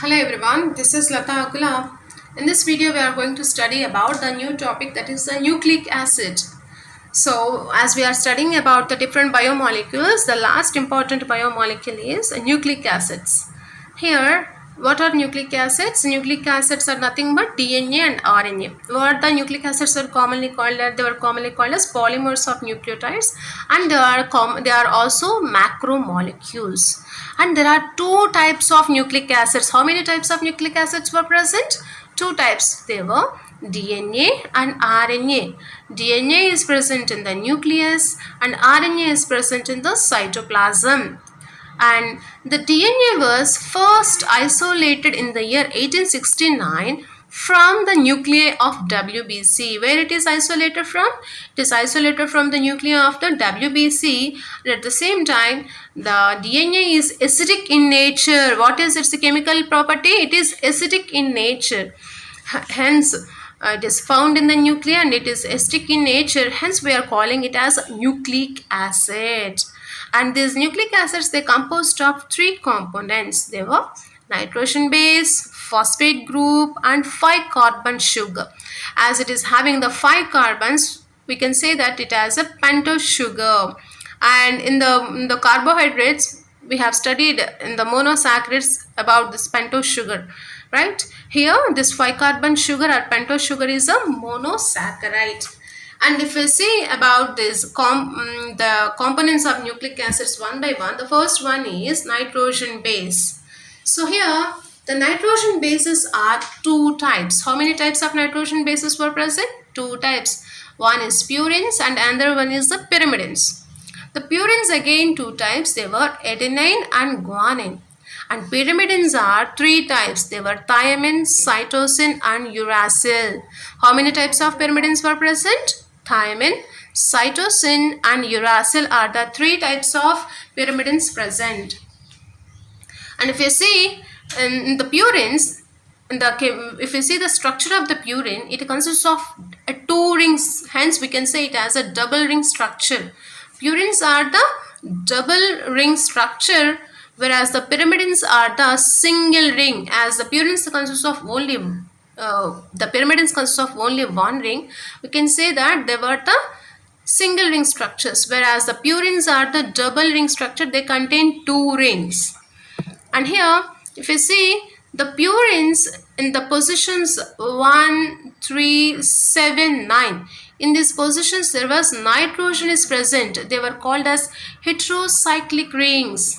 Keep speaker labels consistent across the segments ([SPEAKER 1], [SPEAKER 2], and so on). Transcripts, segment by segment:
[SPEAKER 1] Hello everyone, this is LATHA AKULA. In this video we are going to study about the new topic, that is the nucleic acid. So as we are studying about the different biomolecules, the last important biomolecule is nucleic acids. Here, what are nucleic acids? Nucleic acids are nothing but DNA and RNA. What the nucleic acids are commonly called? They were commonly called as polymers of nucleotides, and they are also macromolecules. And there are two types of nucleic acids. How many types of nucleic acids were present? Two types. They were DNA and RNA. DNA is present in the nucleus and RNA is present in the cytoplasm. And the DNA was first isolated in the year 1869 from the nuclei of WBC. Where it is isolated from? It is isolated from the nuclei of the WBC. And at the same time, the DNA is acidic in nature. What is its chemical property? It is acidic in nature. Hence, it is found in the nuclei and it is acidic in nature. Hence, we are calling it as nucleic acid. And these nucleic acids, they composed of three components. They were nitrogen base, phosphate group, and 5-carbon sugar. As it is having the 5 carbons, we can say that it has a pentose sugar. And in the carbohydrates, we have studied in the monosaccharides about this pentose sugar, right? Here, this 5-carbon sugar or pentose sugar is a monosaccharide. And if we see about this the components of nucleic acids one by one, the first one is nitrogen base. So here the nitrogen bases are two types. How many types of nitrogen bases were present? Two types. One is purines and another one is the pyrimidines. The purines again two types. They were adenine and guanine. And pyrimidines are three types. They were thiamine, cytosine and uracil. How many types of pyrimidines were present? Thiamine, cytosine and uracil are the three types of pyrimidines present. And if you see in the purines, if you see the structure of the purine, it consists of two rings. Hence, we can say it has a double ring structure. Purines are the double ring structure, whereas the pyrimidines are the single ring. As the purines consist of only the pyrimidines consist of only one ring, we can say that they were the single ring structures, whereas the purines are the double ring structure. They contain two rings. And here, if you see the purines in the positions 1, 3, 7, 9, in these positions there was nitrogen is present. They were called as heterocyclic rings.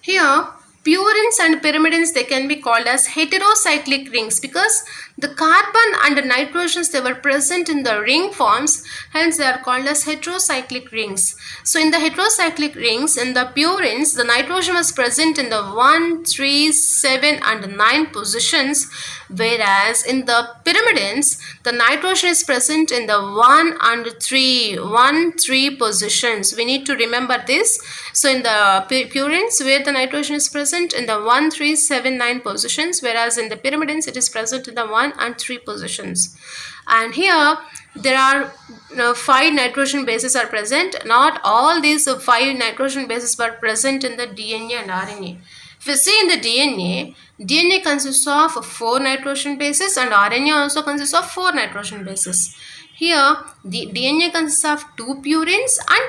[SPEAKER 1] Here, purines and pyrimidines, they can be called as heterocyclic rings because the carbon and the nitrogens, they were present in the ring forms. Hence, they are called as heterocyclic rings. So, in the heterocyclic rings, in the purines, the nitrogen was present in the 1, 3, 7 and 9 positions. Whereas, in the pyrimidines, the nitrogen is present in the 1 and 3 positions. We need to remember this. So, in the purines, where the nitrogen is present in the 1, 3, 7, 9 positions, whereas in the pyrimidines, it is present in the 1 and 3 positions. And here, there are 5 nitrogen bases are present. Not all these 5 nitrogen bases were present in the DNA and RNA. If you see in the DNA consists of 4 nitrogen bases and RNA also consists of 4 nitrogen bases. Here, the DNA consists of 2 purines and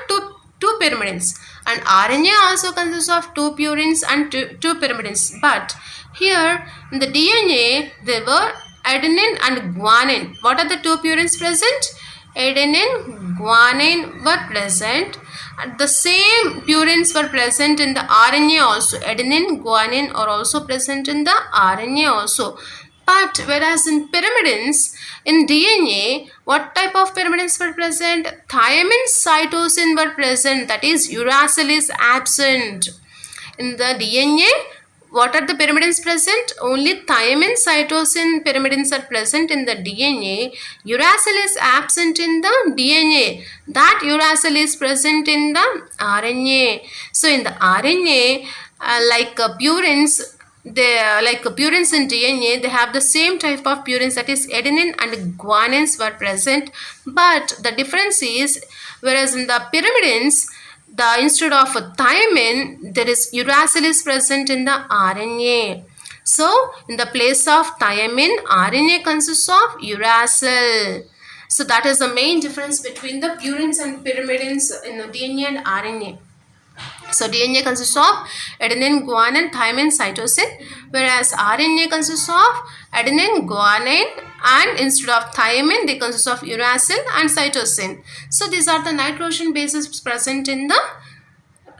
[SPEAKER 1] 2 pyrimidines, and RNA also consists of 2 purines and 2 pyrimidines. But here in the DNA, there were adenine and guanine. What are the 2 purines present? Adenine, guanine were present. And the same purines were present in the RNA also. Adenine, guanine are also present in the RNA also. But whereas in pyrimidines, in DNA, what type of pyrimidines were present? Thiamine, cytosine were present. That is, uracil is absent. In the DNA, what are the pyrimidines present? Only thiamine, cytosine pyrimidines are present in the DNA. Uracil is absent in the DNA. That uracil is present in the RNA. So, in the RNA, purines, purines in DNA, they have the same type of purines, that is adenine and guanines were present. But the difference is, whereas in the pyrimidines, instead of thymine, there is uracil is present in the RNA. So in the place of thymine, RNA consists of uracil. So that is the main difference between the purines and pyrimidines in the DNA and RNA. So DNA consists of adenine, guanine, thymine, cytosine, whereas RNA consists of adenine, guanine, and instead of thymine, they consist of uracil and cytosine. So these are the nitrogen bases present in the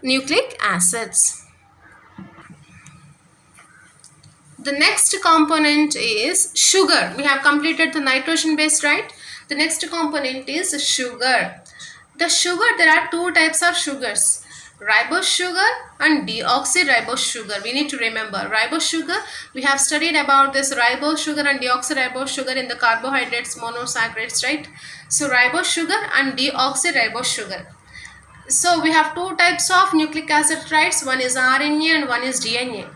[SPEAKER 1] nucleic acids. The next component is sugar. We have completed the nitrogen base, right? The next component is sugar. The sugar, there are two types of sugars, ribose sugar and deoxyribose sugar. We need to remember ribose sugar. We have studied about this ribose sugar and deoxyribose sugar in the carbohydrates, monosaccharides, right? So ribose sugar and deoxyribose sugar. So we have two types of nucleic acid, right? One is RNA and one is DNA.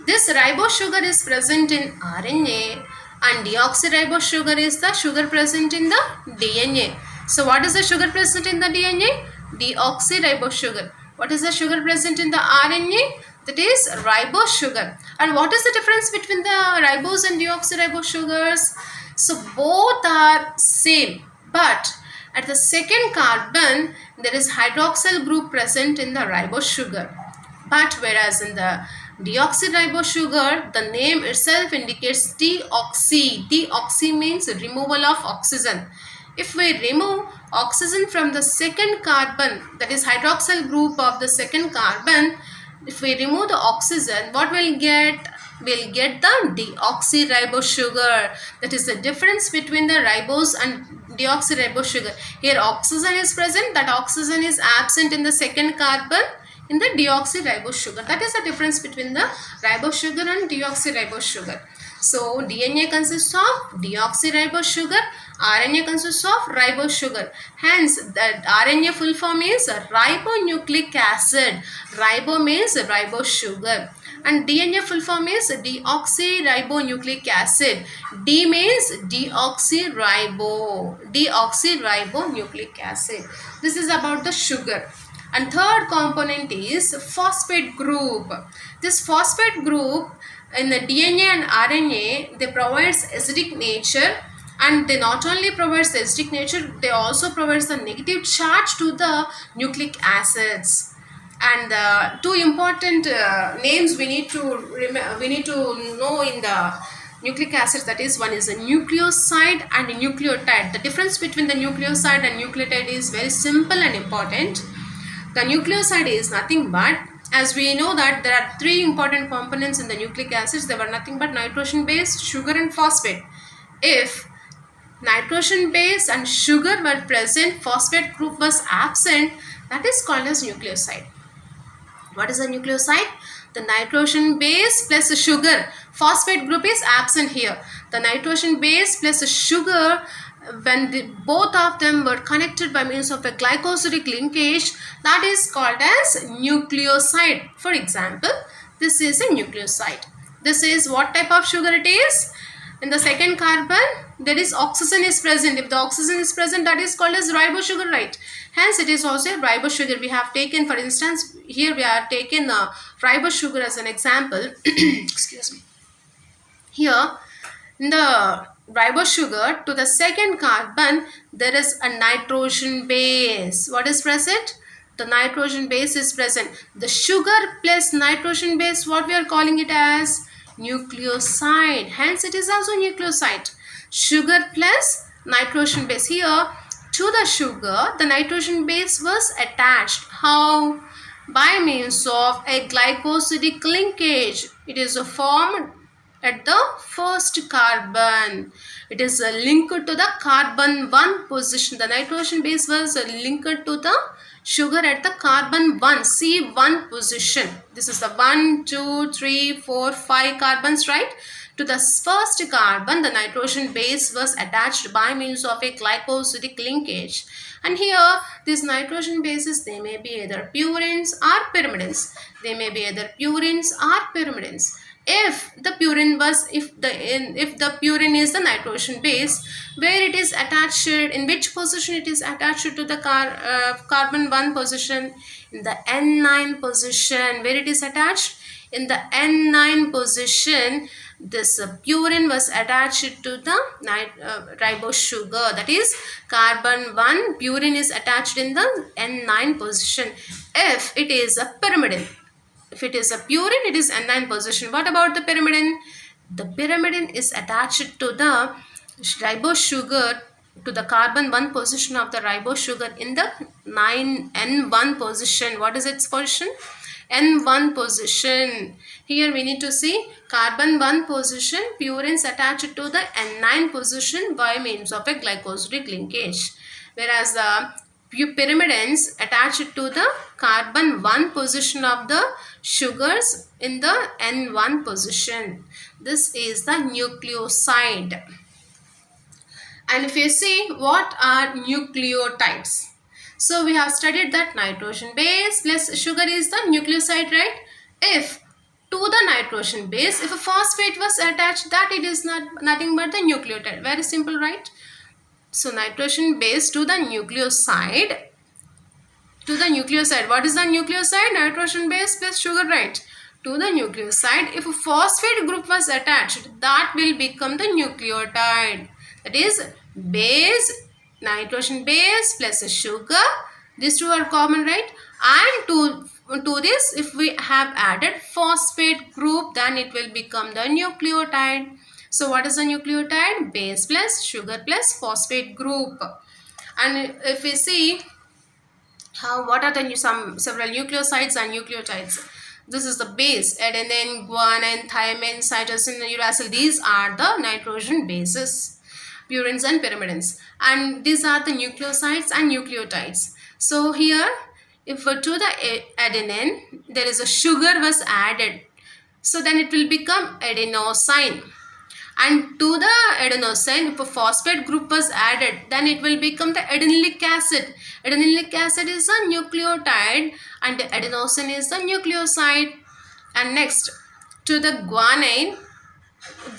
[SPEAKER 1] This ribose sugar is present in RNA and deoxyribose sugar is the sugar present in the DNA. So what is the sugar present in the DNA? Deoxyribose sugar. What is the sugar present in the RNA? That is ribose sugar. And what is the difference between the ribose and deoxyribose sugars? So both are same, but at the second carbon there is hydroxyl group present in the ribose sugar. But whereas in the deoxyribose sugar, the name itself indicates deoxy. Deoxy means removal of oxygen. If we remove oxygen from the second carbon, that is hydroxyl group of the second carbon, if we remove the oxygen, what we'll get? We'll get the deoxyribose sugar. That is the difference between the ribose and deoxyribose sugar. Here oxygen is present, that oxygen is absent in the second carbon in the deoxyribose sugar. That is the difference between the ribose sugar and deoxyribose sugar. So DNA consists of deoxyribose sugar, RNA consists of ribose sugar. Hence the RNA full form is ribonucleic acid. Ribo means ribose sugar. And DNA full form is deoxyribonucleic acid. D means deoxyribonucleic acid. This is about the sugar. And third component is phosphate group. This phosphate group in the DNA and RNA, they provides acidic nature, and they not only provides the acidic nature, they also provides the negative charge to the nucleic acids. And two important names we need to know in the nucleic acids, that is, one is a nucleoside and a nucleotide. The difference between the nucleoside and nucleotide is very simple and important. The nucleoside is nothing but, as we know that there are three important components in the nucleic acids. They were nothing but nitrogen base, sugar and phosphate. If nitrogen base and sugar were present, phosphate group was absent, that is called as nucleoside. What is a nucleoside? The nitrogen base plus the sugar. Phosphate group is absent here. The nitrogen base plus the sugar, when both of them were connected by means of a glycosidic linkage, that is called as nucleoside. For example, this is a nucleoside. This is what type of sugar it is? In the second carbon, there is oxygen is present. If the oxygen is present, that is called as ribose sugar, right? Hence, it is also a ribose sugar. We have taken, for instance, here we are taken ribose sugar as an example. Excuse me. Here, in the ribose sugar, to the second carbon, there is a nitrogen base. What is present? The nitrogen base is present. The sugar plus nitrogen base, what we are calling it as? Nucleoside. Hence, it is also nucleoside. Sugar plus nitrogen base. Here, to the sugar, the nitrogen base was attached. How? By means of a glycosidic linkage. It is formed at the first carbon. It is linked to the carbon 1 position. The nitrogen base was linked to the sugar at the carbon 1, C1 position. This is the 1, 2, 3, 4, 5 carbons, right? To the first carbon, the nitrogen base was attached by means of a glycosidic linkage. And here, these nitrogen bases, they may be either purines or pyrimidines. They may be either purines or pyrimidines. If the purine is the nitrogen base, where it is attached, in which position it is attached to the carbon 1 position, in the N9 position. Where it is attached? In the N9 position, this purine was attached to the ribose sugar, that is carbon 1 purine is attached in the N9 position. If it is a pyrimidine, if it is a purine, it is N9 position. What about the pyrimidine? The pyrimidine is attached to the ribose sugar, to the carbon 1 position of the ribose sugar in the N1 position. What is its position? N1 position. Here we need to see carbon 1 position, purines attached to the N9 position by means of a glycosidic linkage. Whereas the pyrimidines attached to the carbon 1 position of the sugars in the N1 position. This is the nucleoside. And if you see, what are nucleotides? So we have studied that nitrogen base plus sugar is the nucleoside, right? If to the nitrogen base, if a phosphate was attached, that it is nothing but the nucleotide. Very simple, right? So nitrogen base to the nucleoside. To the nucleoside. What is the nucleoside? Nitrogen base plus sugar, right? To the nucleoside, if a phosphate group was attached, that will become the nucleotide. That is base, nitrogen base plus a sugar. These two are common, right? And to this, if we have added phosphate group, then it will become the nucleotide. So what is the nucleotide? Base plus sugar plus phosphate group. And if we see what are the several nucleosides and nucleotides. This is the base: adenine, guanine, thymine, cytosine, uracil. These are the nitrogen bases, purines and pyrimidines, and these are the nucleosides and nucleotides. So here, if to the adenine there is a sugar was added, so then it will become adenosine. And to the adenosine, if a phosphate group was added, then it will become the adenylate acid. Adenylate acid is a nucleotide and adenosine is the nucleoside. And next, to the guanine,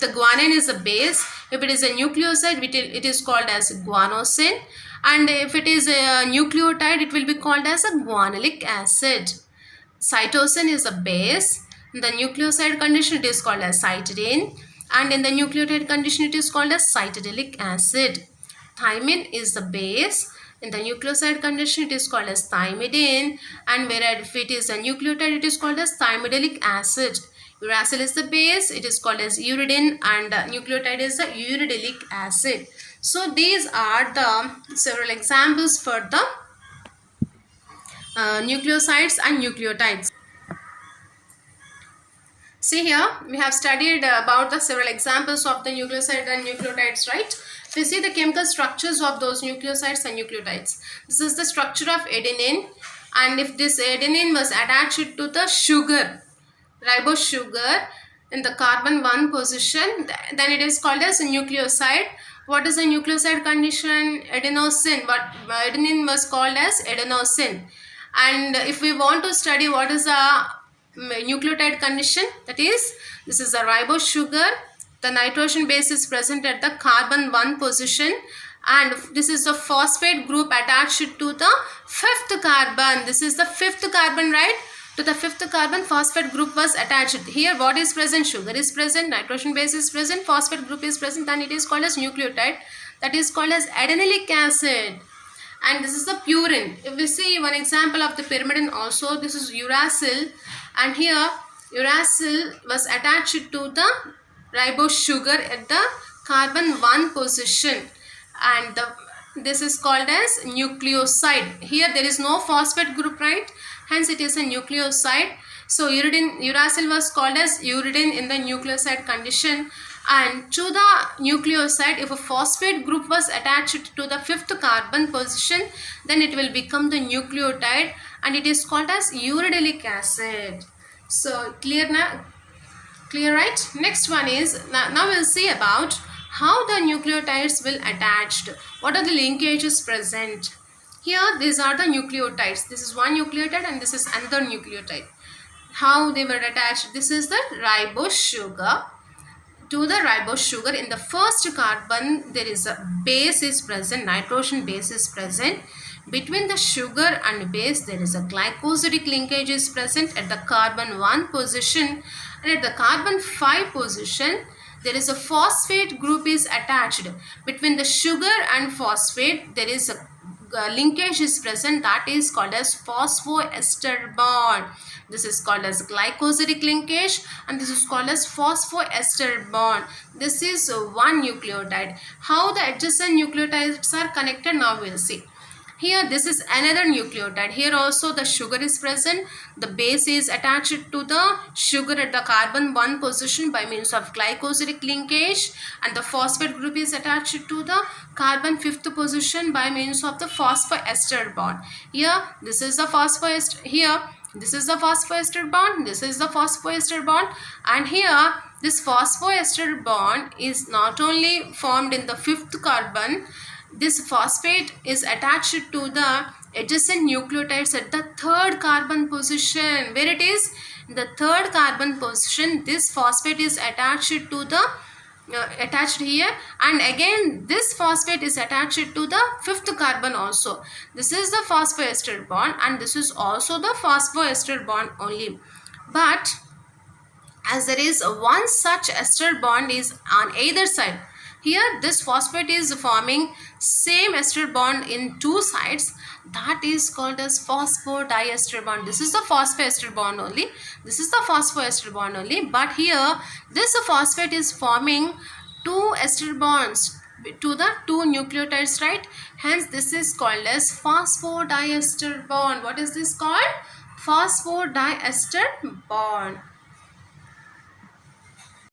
[SPEAKER 1] the guanine is a base. If it is a nucleoside, it is called as guanosine. And if it is a nucleotide, it will be called as a guanylic acid. Cytosine is a base. In the nucleoside condition, it is called as cytidine. And in the nucleotide condition, it is called as cytidyllic acid. Thymine is the base. In the nucleoside condition, it is called as thymidine. And whereas if it is a nucleotide, it is called as thymidyllic acid. Uracil is the base. It is called as uridine. And nucleotide is the uridylic acid. So these are the several examples for the nucleosides and nucleotides. See here, we have studied about the several examples of the nucleoside and nucleotides, right? We see the chemical structures of those nucleosides and nucleotides. This is the structure of adenine, and if this adenine was attached to the sugar, ribose sugar, in the carbon 1 position, then it is called as a nucleoside. What is the nucleoside condition? Adenosine. What adenine was called as adenosine. And if we want to study what is the nucleotide condition, that is, this is the ribose sugar, the nitrogen base is present at the carbon 1 position, and this is the phosphate group attached to the 5th carbon. This is the 5th carbon, right? To the 5th carbon, phosphate group was attached. Here what is present? Sugar is present, nitrogen base is present, phosphate group is present, and it is called as nucleotide, that is called as adenylic acid. And this is the purine. If we see one example of the pyrimidine also, this is uracil, and here uracil was attached to the ribose sugar at the carbon 1 position, and this is called as nucleoside. Here there is no phosphate group, right? Hence it is a nucleoside. So uracil was called as uridine in the nucleoside condition. And to the nucleoside, if a phosphate group was attached to the 5th carbon position, then it will become the nucleotide, and it is called as uridylic acid. So clear now? Clear, right? Next one is, now we'll see about how the nucleotides will attach. What are the linkages present? Here these are the nucleotides. This is one nucleotide and this is another nucleotide. how they were attached. This is the ribose sugar. To the ribose sugar, in the first carbon there is a base is present, nitrogen base is present. Between the sugar and base there is a glycosidic linkage is present at the carbon 1 position, and at the carbon 5 position there is a phosphate group is attached. Between the sugar and phosphate there is a linkage is present, that is called as phosphoester bond. This is called as glycosidic linkage, and this is called as phosphoester bond. This is one nucleotide. How the adjacent nucleotides are connected, now we will see. Here this is another nucleotide. Here also the sugar is present. The base is attached to the sugar at the carbon 1 position by means of glycosidic linkage, and the phosphate group is attached to the carbon 5th position by means of the phosphoester bond. Here this is the phosphoester, here this is the phosphoester bond, this is the phosphoester bond, and here this phosphoester bond is not only formed in the 5th carbon. This phosphate is attached to the adjacent nucleotides at the 3rd carbon position. Where it is? In the 3rd carbon position, this phosphate is attached to the attached here, and again this phosphate is attached to the 5th carbon also. This is the phosphoester bond, and this is also the phosphoester bond only. But as there is one such ester bond is on either side. Here this phosphate is forming same ester bond in 2 sides, that is called as phosphodiester bond. This is the phosphoester bond only. This is the phosphoester bond only. But here this phosphate is forming 2 ester bonds to the 2 nucleotides, right? Hence this is called as phosphodiester bond. What is this called? Phosphodiester bond.